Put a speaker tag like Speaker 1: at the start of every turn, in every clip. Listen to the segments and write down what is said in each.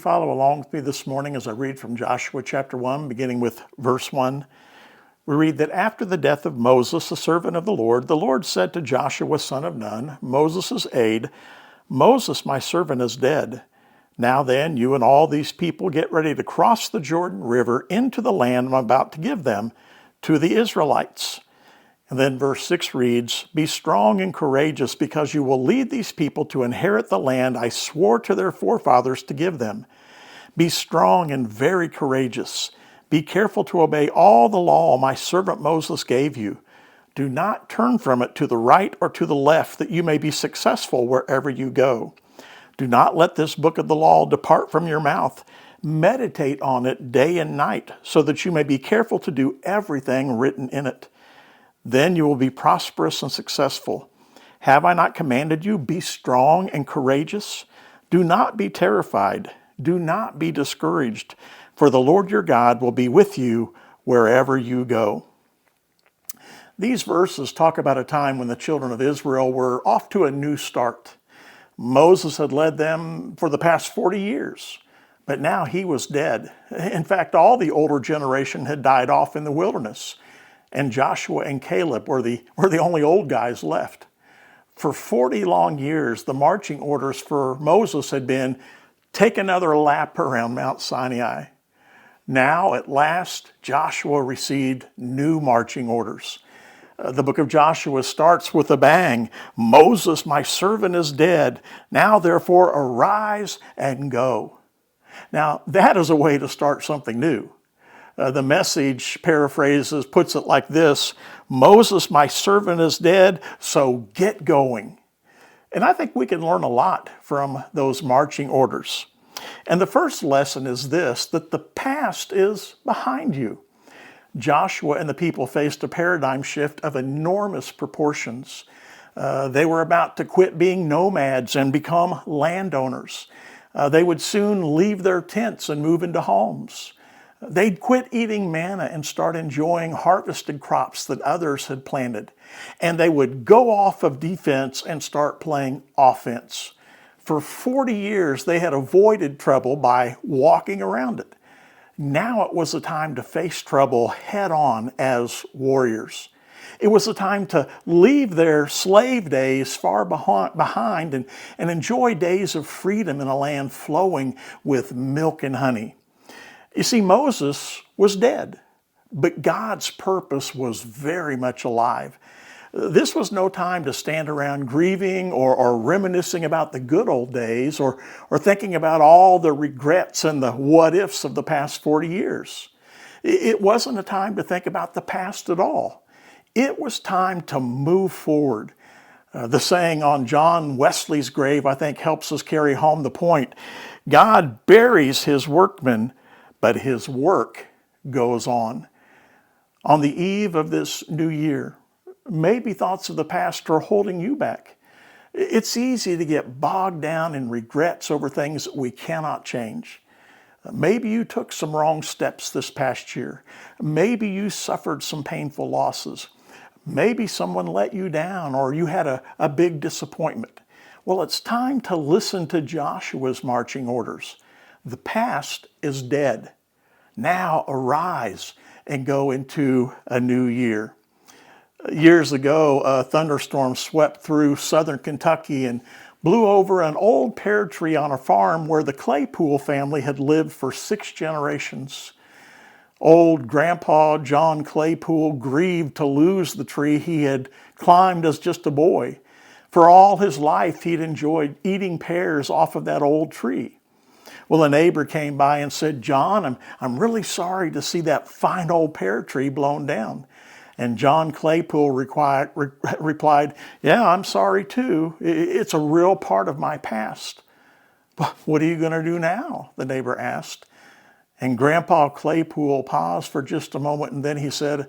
Speaker 1: follow along with me this morning as I read from Joshua chapter 1, beginning with verse 1. We read that after the death of Moses, the servant of the Lord said to Joshua, son of Nun, Moses' aide, Moses, my servant, is dead. Now then, you and all these people get ready to cross the Jordan River into the land I'm about to give them, to the Israelites. And then verse 6 reads, Be strong and courageous, because you will lead these people to inherit the land I swore to their forefathers to give them. Be strong and very courageous. Be careful to obey all the law my servant Moses gave you. Do not turn from it to the right or to the left, that you may be successful wherever you go. Do not let this book of the law depart from your mouth. Meditate on it day and night, so that you may be careful to do everything written in it. Then you will be prosperous and successful. Have I not commanded you, be strong and courageous? Do not be terrified. Do not be discouraged, for the Lord your God will be with you wherever you go. These verses talk about a time when the children of Israel were off to a new start. Moses had led them for the past 40 years, but now he was dead. In fact, all the older generation had died off in the wilderness, and Joshua and Caleb were the only old guys left. For 40 long years, the marching orders for Moses had been, take another lap around Mount Sinai. Now, at last, Joshua received new marching orders. The book of Joshua starts with a bang. Moses, my servant, is dead. Now, therefore, arise and go. Now, that is a way to start something new. The Message paraphrases, puts it like this, Moses, my servant, is dead, so get going. And I think we can learn a lot from those marching orders. And the first lesson is this, that the past is behind you. Joshua and the people faced a paradigm shift of enormous proportions. They were about to quit being nomads and become landowners. They would soon leave their tents and move into homes. They'd quit eating manna and start enjoying harvested crops that others had planted. And they would go off of defense and start playing offense. For 40 years, they had avoided trouble by walking around it. Now it was a time to face trouble head on as warriors. It was a time to leave their slave days far behind and enjoy days of freedom in a land flowing with milk and honey. You see, Moses was dead, but God's purpose was very much alive. This was no time to stand around grieving or reminiscing about the good old days or thinking about all the regrets and the what-ifs of the past 40 years. It wasn't a time to think about the past at all. It was time to move forward. The saying on John Wesley's grave, I think, helps us carry home the point. God buries his workmen, but his work goes on. On the eve of this new year, maybe thoughts of the past are holding you back. It's easy to get bogged down in regrets over things that we cannot change. Maybe you took some wrong steps this past year. Maybe you suffered some painful losses. Maybe someone let you down or you had a big disappointment. Well, it's time to listen to Joshua's marching orders. The past is dead. Now arise and go into a new year. Years ago, a thunderstorm swept through southern Kentucky and blew over an old pear tree on a farm where the Claypool family had lived for 6 generations. Old Grandpa John Claypool grieved to lose the tree he had climbed as just a boy. For all his life, he'd enjoyed eating pears off of that old tree. Well, a neighbor came by and said, John, I'm really sorry to see that fine old pear tree blown down. And John Claypool replied, yeah, I'm sorry too. It's a real part of my past. What are you going to do now? The neighbor asked. And Grandpa Claypool paused for just a moment, and then he said,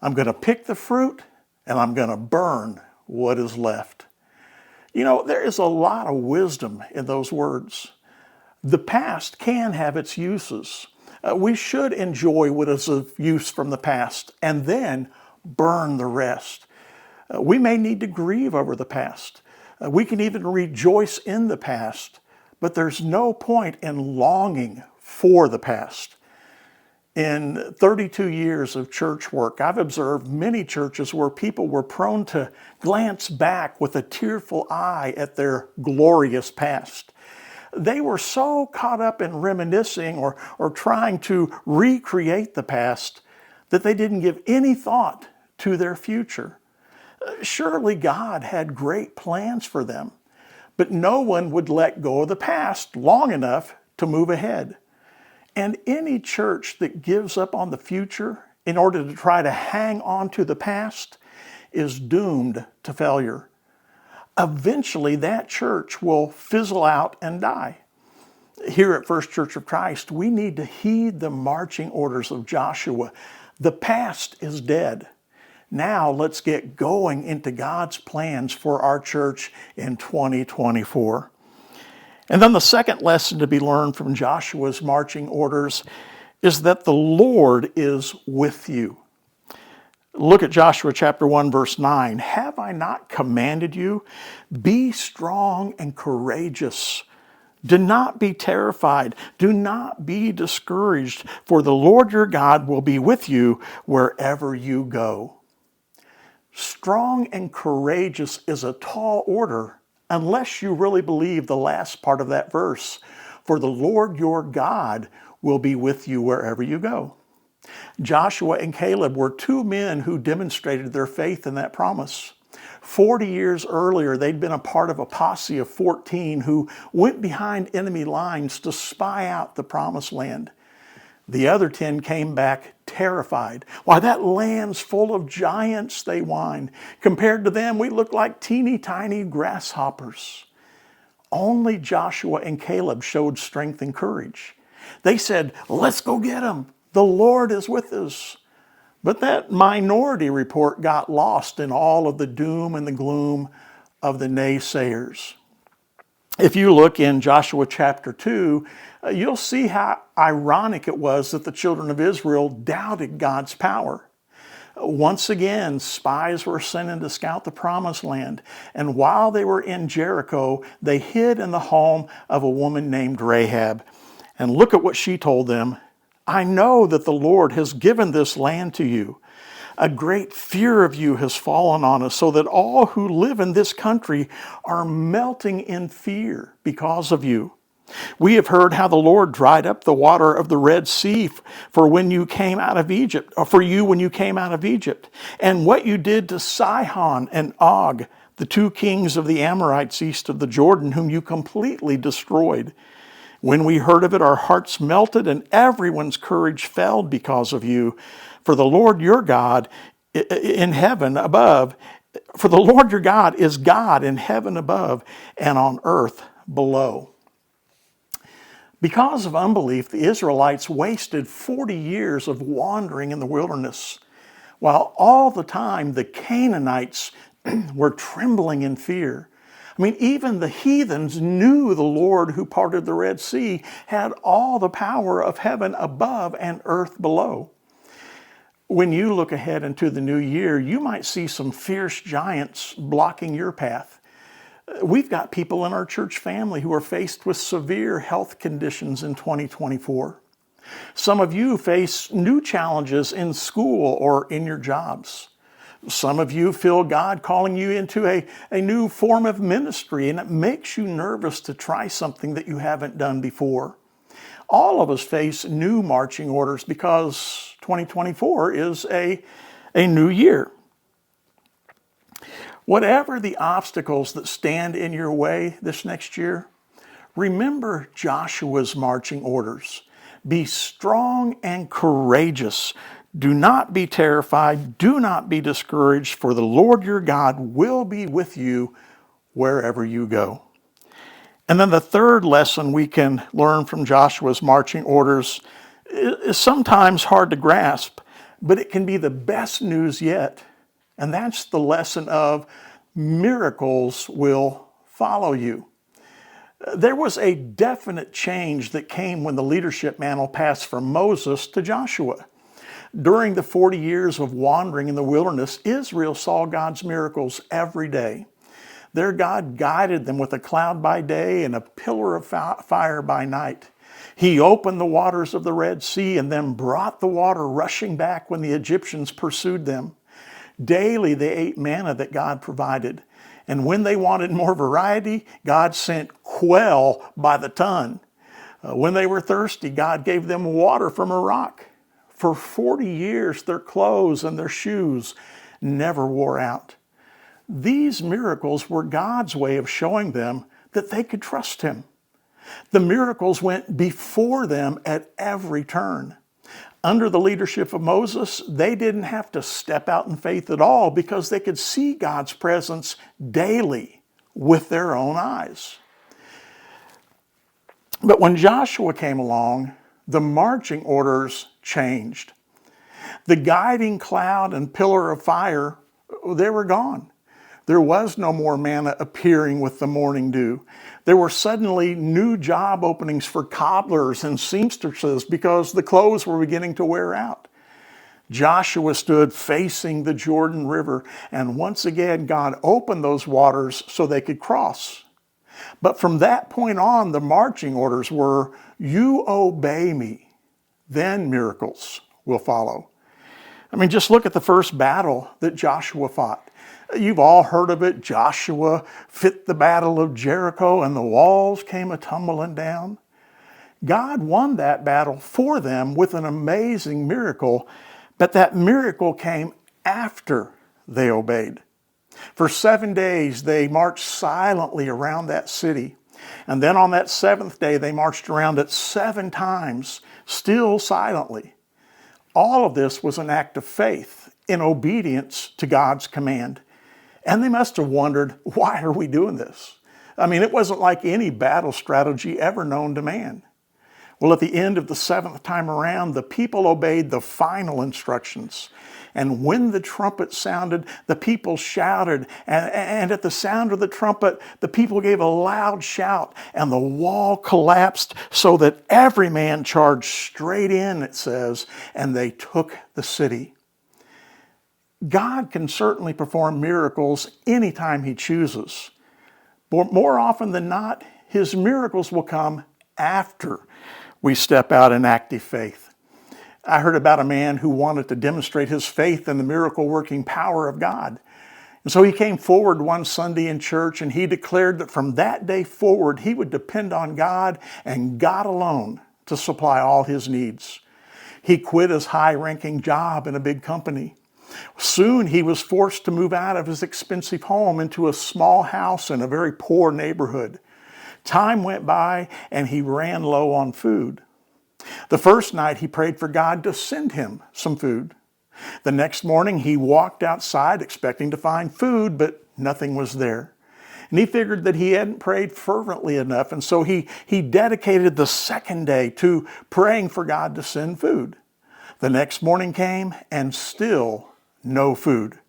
Speaker 1: I'm going to pick the fruit and I'm going to burn what is left. You know, there is a lot of wisdom in those words. The past can have its uses. We should enjoy what is of use from the past and then burn the rest. We may need to grieve over the past. We can even rejoice in the past, but there's no point in longing for the past. In 32 years of church work, I've observed many churches where people were prone to glance back with a tearful eye at their glorious past. They were so caught up in reminiscing or trying to recreate the past that they didn't give any thought to their future. Surely God had great plans for them, but no one would let go of the past long enough to move ahead. And any church that gives up on the future in order to try to hang on to the past is doomed to failure. Eventually, that church will fizzle out and die. Here at First Church of Christ, we need to heed the marching orders of Joshua. The past is dead. Now let's get going into God's plans for our church in 2024. And then the second lesson to be learned from Joshua's marching orders is that the Lord is with you. Look at Joshua chapter 1, verse 9. Have I not commanded you? Be strong and courageous. Do not be terrified. Do not be discouraged, for the Lord your God will be with you wherever you go. Strong and courageous is a tall order unless you really believe the last part of that verse. For the Lord your God will be with you wherever you go. Joshua and Caleb were two men who demonstrated their faith in that promise. 40 years earlier, they'd been a part of a posse of 14 who went behind enemy lines to spy out the promised land. The other 10 came back terrified. Why, that land's full of giants, they whined. Compared to them, we look like teeny tiny grasshoppers. Only Joshua and Caleb showed strength and courage. They said, let's go get them. The Lord is with us. But that minority report got lost in all of the doom and the gloom of the naysayers. If you look in Joshua chapter 2, you'll see how ironic it was that the children of Israel doubted God's power. Once again, spies were sent in to scout the promised land, and while they were in Jericho, they hid in the home of a woman named Rahab. And look at what she told them. I know that the Lord has given this land to you. A great fear of you has fallen on us, so that all who live in this country are melting in fear because of you. We have heard how the Lord dried up the water of the Red Sea for when you came out of Egypt, or for you when you came out of Egypt, and what you did to Sihon and Og, the two kings of the Amorites east of the Jordan, whom you completely destroyed. When we heard of it, our hearts melted, and everyone's courage fell because of you. For the Lord your God in heaven above, for the Lord your God is God in heaven above and on earth below. Because of unbelief, the Israelites wasted 40 years of wandering in the wilderness, while all the time the Canaanites were trembling in fear. I mean, even the heathens knew the Lord who parted the Red Sea had all the power of heaven above and earth below. When you look ahead into the new year, you might see some fierce giants blocking your path. We've got people in our church family who are faced with severe health conditions in 2024. Some of you face new challenges in school or in your jobs. Some of you feel God calling you into a new form of ministry, and it makes you nervous to try something that you haven't done before. All of us face new marching orders because 2024 is a new year. Whatever the obstacles that stand in your way this next year, remember Joshua's marching orders. Be strong and courageous. Do not be terrified. Do not be discouraged, for the Lord your God will be with you wherever you go. And then the third lesson we can learn from Joshua's marching orders is sometimes hard to grasp, but it can be the best news yet. And that's the lesson of miracles will follow you. There was a definite change that came when the leadership mantle passed from Moses to Joshua. During the 40 years of wandering in the wilderness, Israel saw God's miracles every day. Their God guided them with a cloud by day and a pillar of fire by night. He opened the waters of the Red Sea and then brought the water rushing back when the Egyptians pursued them. Daily they ate manna that God provided. And when they wanted more variety, God sent quail by the ton. When they were thirsty, God gave them water from a rock. For 40 years, their clothes and their shoes never wore out. These miracles were God's way of showing them that they could trust Him. The miracles went before them at every turn. Under the leadership of Moses, they didn't have to step out in faith at all because they could see God's presence daily with their own eyes. But when Joshua came along, the marching orders changed. The guiding cloud and pillar of fire, they were gone. There was no more manna appearing with the morning dew. There were suddenly new job openings for cobblers and seamstresses because the clothes were beginning to wear out. Joshua stood facing the Jordan River, and once again God opened those waters so they could cross. But from that point on, the marching orders were, "You obey me, then miracles will follow." I mean, just look at the first battle that Joshua fought. You've all heard of it. Joshua fit the battle of Jericho and the walls came a-tumbling down. God won that battle for them with an amazing miracle, but that miracle came after they obeyed. For 7 days, they marched silently around that city. And then on that seventh day, they marched around it 7 times, still silently. All of this was an act of faith in obedience to God's command. And they must have wondered, why are we doing this? I mean, it wasn't like any battle strategy ever known to man. Well, at the end of the 7th time around, the people obeyed the final instructions. And when the trumpet sounded, the people shouted. And at the sound of the trumpet, the people gave a loud shout. And the wall collapsed so that every man charged straight in, it says, and they took the city. God can certainly perform miracles anytime He chooses. But more often than not, His miracles will come after we step out in active faith. I heard about a man who wanted to demonstrate his faith in the miracle-working power of God. And so he came forward one Sunday in church and he declared that from that day forward, he would depend on God and God alone to supply all his needs. He quit his high-ranking job in a big company. Soon he was forced to move out of his expensive home into a small house in a very poor neighborhood. Time went by and he ran low on food. The first night he prayed for God to send him some food. The next morning he walked outside expecting to find food, but nothing was there. And he figured that he hadn't prayed fervently enough, and so he dedicated the second day to praying for God to send food. The next morning came and still no food.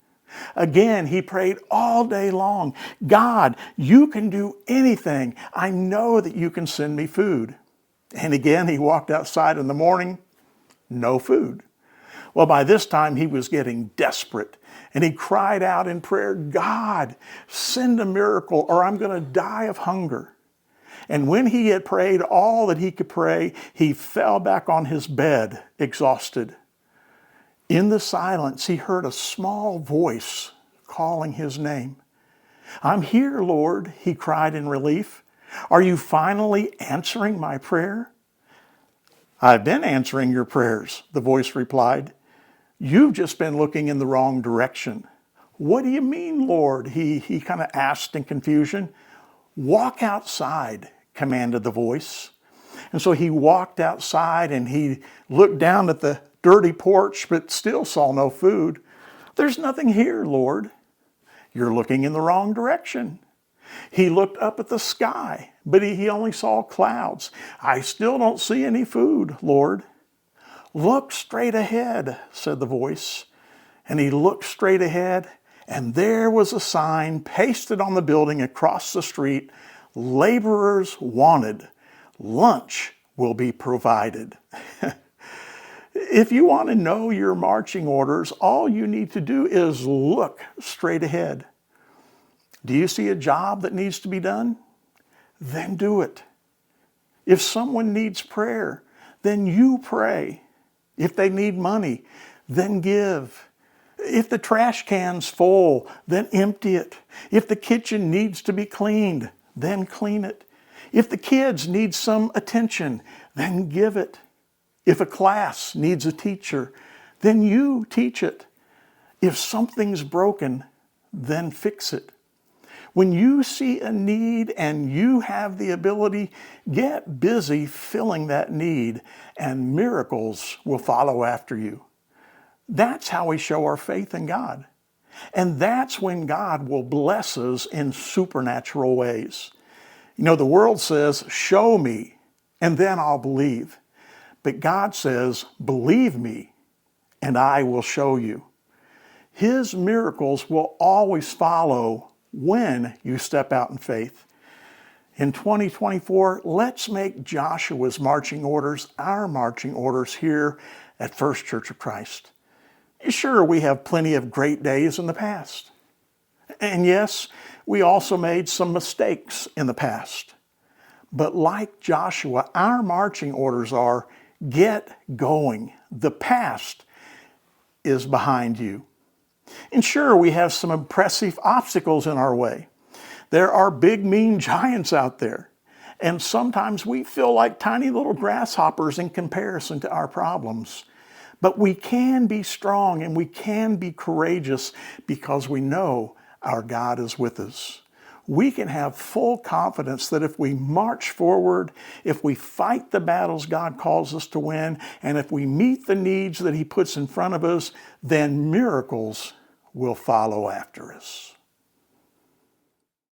Speaker 1: Again, he prayed all day long. God, you can do anything. I know that you can send me food. And again, he walked outside in the morning, no food. Well, by this time, he was getting desperate. And he cried out in prayer, God, send a miracle or I'm going to die of hunger. And when he had prayed all that he could pray, he fell back on his bed, exhausted. In the silence, he heard a small voice calling his name. I'm here, Lord, he cried in relief. Are you finally answering my prayer? I've been answering your prayers, the voice replied. You've just been looking in the wrong direction. What do you mean, Lord? He kind of asked in confusion. Walk outside, commanded the voice. And so he walked outside and he looked down at the dirty porch, but still saw no food. There's nothing here, Lord. You're looking in the wrong direction. He looked up at the sky, but he only saw clouds. I still don't see any food, Lord. Look straight ahead, said the voice. And he looked straight ahead, and there was a sign pasted on the building across the street, laborers wanted. Lunch will be provided. If you want to know your marching orders, all you need to do is look straight ahead. Do you see a job that needs to be done? Then do it. If someone needs prayer, then you pray. If they need money, then give. If the trash can's full, then empty it. If the kitchen needs to be cleaned, then clean it. If the kids need some attention, then give it. If a class needs a teacher, then you teach it. If something's broken, then fix it. When you see a need and you have the ability, get busy filling that need and miracles will follow after you. That's how we show our faith in God. And that's when God will bless us in supernatural ways. You know, the world says, show me, and then I'll believe. But God says, believe me, and I will show you. His miracles will always follow when you step out in faith. In 2024, let's make Joshua's marching orders our marching orders here at First Church of Christ. Sure, we have plenty of great days in the past. And yes, we also made some mistakes in the past. But like Joshua, our marching orders are, get going. The past is behind you. And sure, we have some impressive obstacles in our way. There are big, mean giants out there. And sometimes we feel like tiny little grasshoppers in comparison to our problems. But we can be strong and we can be courageous because we know our God is with us. We can have full confidence that if we march forward, if we fight the battles God calls us to win, and if we meet the needs that He puts in front of us, then miracles will follow after us.